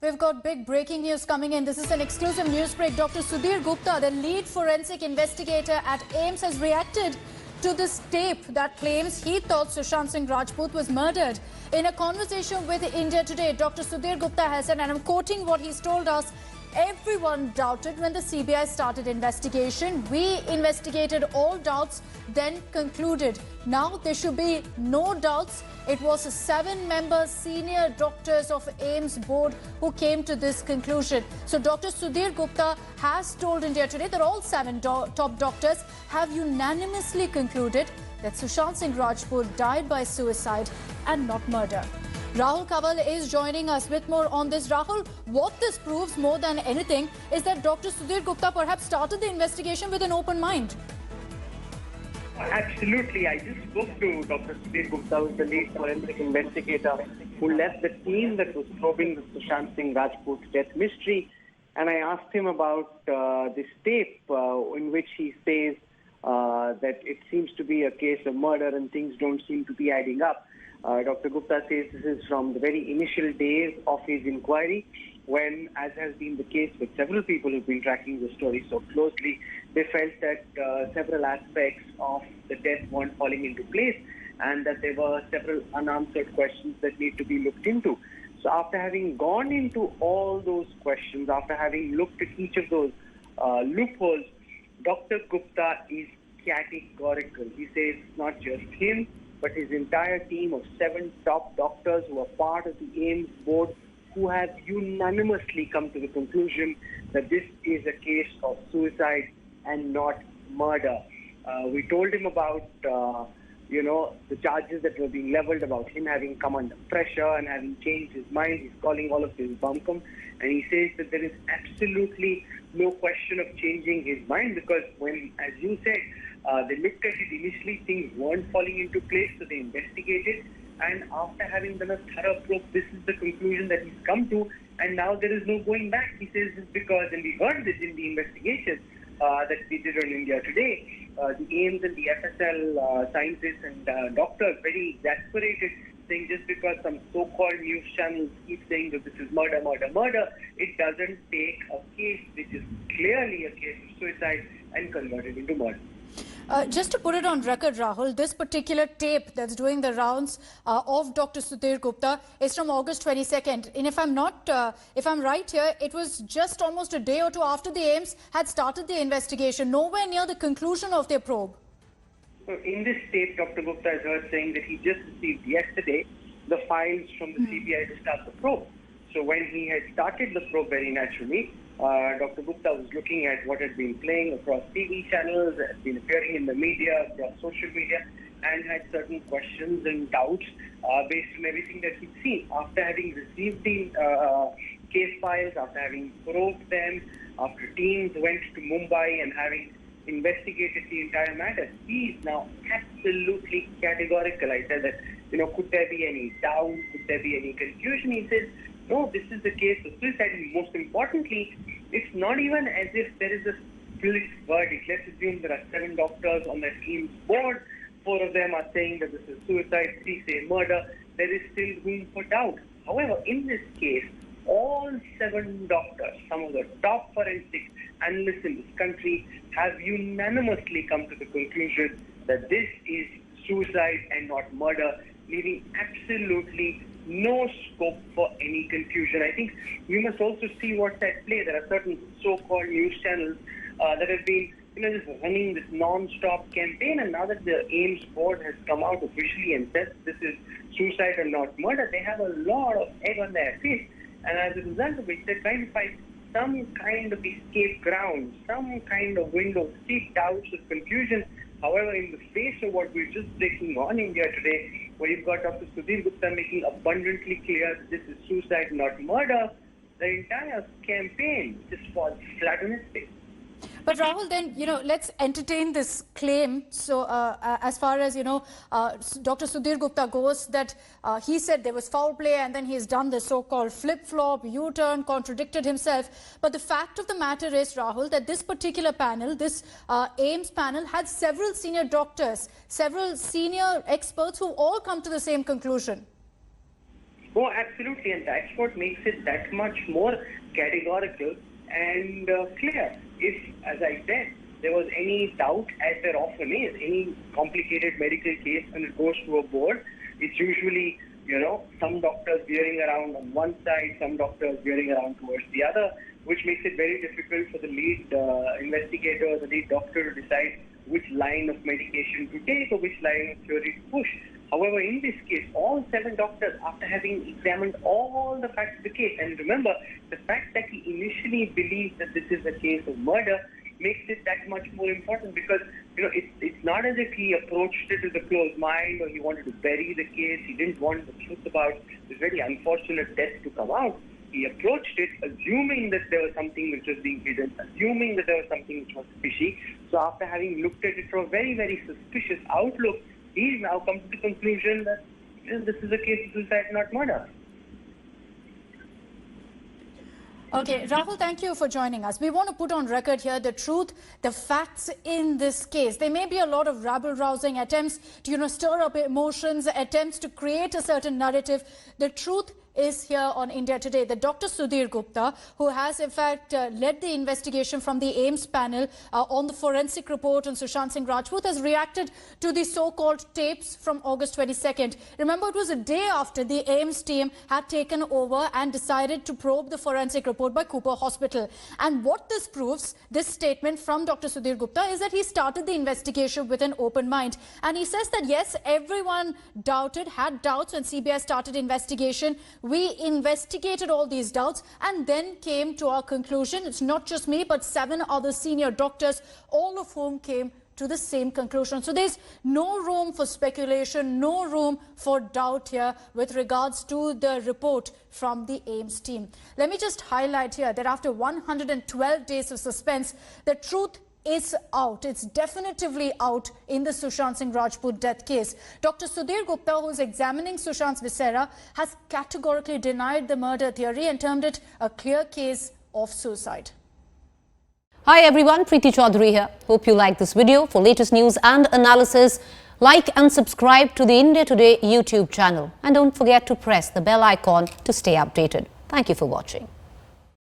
We've got big breaking news coming in. This is an exclusive news break. Dr. Sudhir Gupta, the lead forensic investigator at AIIMS, has reacted to this tape that claims he thought Sushant Singh Rajput was murdered. In a conversation with India Today, Dr. Sudhir Gupta has said, and I'm quoting what he's told us, everyone doubted when the CBI started investigation. We investigated all doubts, then concluded. Now there should be no doubts. It was a 7-member senior doctors of AIIMS board who came to this conclusion. So Dr. Sudhir Gupta has told India Today that all 7 top doctors have unanimously concluded that Sushant Singh Rajput died by suicide and not murder. Rahul Kaval is joining us with more on this. Rahul, what this proves more than anything is that Dr. Sudhir Gupta perhaps started the investigation with an open mind. Absolutely. I just spoke to Dr. Sudhir Gupta, who is the lead forensic investigator who led the team that was probing the Sushant Singh Rajput death mystery. And I asked him about this tape in which he says that it seems to be a case of murder and things don't seem to be adding up. Dr. Gupta says this is from the very initial days of his inquiry, when, as has been the case with several people who've been tracking the story so closely, they felt that several aspects of the death weren't falling into place and that there were several unanswered questions that need to be looked into. So after having gone into all those questions, after having looked at each of those loopholes, Dr. Gupta is categorical. He says it's not just him, but his entire team of 7 top doctors who are part of the AIIMS board who have unanimously come to the conclusion that this is a case of suicide and not murder. We told him about, the charges that were being leveled, about him having come under pressure and having changed his mind. He's calling all of this bunkum. And he says that there is absolutely no question of changing his mind because when, as you said, they looked at it initially, things weren't falling into place, so they investigated. And after having done a thorough probe, this is the conclusion that he's come to. And now there is no going back. He says it's because, and we heard this in the investigation that we did on India Today, the AIIMS and the FSL scientists and doctors very exasperated, saying just because some so-called news channels keep saying that this is murder, murder, murder, it doesn't take a case which is clearly a case of suicide and convert it into murder. Just to put it on record, Rahul, this particular tape that's doing the rounds of Dr. Sudhir Gupta is from August 22nd. And if I'm right here, it was just almost a day or two after the AIIMS had started the investigation, nowhere near the conclusion of their probe. So in this tape, Dr. Gupta is heard saying that he just received yesterday the files from the CBI to start the probe. So when he had started the probe very naturally, Dr. Gupta was looking at what had been playing across TV channels, had been appearing in the media, across social media, and had certain questions and doubts based on everything that he'd seen. After having received the case files, after having probed them, after teams went to Mumbai and having investigated the entire matter, he is now absolutely categorical. I said that, could there be any doubt? Could there be any confusion? He says, no, this is the case of suicide. And most importantly, it's not even as if there is a split verdict. Let's assume there are 7 doctors on the AIIMS board. 4 of them are saying that this is suicide, 3 say murder. There is still room for doubt. However, in this case, all 7 doctors, some of the top forensic analysts in this country, have unanimously come to the conclusion that this is suicide and not murder, leaving absolutely no scope for any confusion. I think we must also see what's at play. There are certain so-called news channels that have been just running this non-stop campaign, and now that the AIIMS board has come out officially and said this is suicide and not murder, they have a lot of egg on their face. And as a result of it, they're trying to find some kind of escape ground, some kind of window, see doubts of confusion. However, in the face of what we're just breaking on India Today, where you've got Dr. Sudhir Gupta making abundantly clear that this is suicide, not murder, the entire campaign just falls flat on its face. But Rahul, then, let's entertain this claim. So as far as, Dr. Sudhir Gupta goes, that he said there was foul play and then he's done the so-called flip-flop, U-turn, contradicted himself. But the fact of the matter is, Rahul, that this particular panel, this AIIMS panel, had several senior doctors, several senior experts who all come to the same conclusion. Oh, absolutely, and that's what makes it that much more categorical and clear. If, as I said, there was any doubt, as there often is, any complicated medical case when it goes to a board, it's usually, some doctors veering around on one side, some doctors veering around towards the other, which makes it very difficult for the lead investigator, the lead doctor to decide which line of medication to take or which line of theory to push. However, in this case, all 7 doctors, after having examined all the facts of the case, and remember, the fact that he initially believed that this is a case of murder makes it that much more important, because it's not as if he approached it with a closed mind or he wanted to bury the case. He didn't want the truth about this very unfortunate death to come out. He approached it assuming that there was something which was being hidden, assuming that there was something which was fishy. So after having looked at it from a very, very suspicious outlook, he's now come to the conclusion that this is a case of suicide, not murder. Okay, Rahul, thank you for joining us. We want to put on record here the truth, the facts in this case. There may be a lot of rabble-rousing attempts to, stir up emotions, attempts to create a certain narrative. The truth is here on India Today. The Dr Sudhir Gupta, who has in fact led the investigation from the AIIMS panel on the forensic report on Sushant Singh Rajput, has reacted to the so-called tapes from August 22nd. Remember, it was a day after the AIIMS team had taken over and decided to probe the forensic report by Cooper Hospital. And what this proves, this statement from Dr Sudhir Gupta, is that he started the investigation with an open mind. And he says that yes, everyone had doubts when CBI started investigation. We investigated all these doubts and then came to our conclusion. It's not just me, but 7 other senior doctors, all of whom came to the same conclusion. So there's no room for speculation, no room for doubt here with regards to the report from the AIIMS team. Let me just highlight here that after 112 days of suspense, the truth is out. It's definitively out in the Sushant Singh Rajput death case. Dr Sudhir Gupta, who is examining Sushant's viscera, has categorically denied the murder theory and termed it a clear case of suicide. Hi everyone, Preeti Chaudhary here. Hope you like this video. For latest news and analysis, like and subscribe to the India Today YouTube channel. And don't forget to press the bell icon to stay updated. Thank you for watching.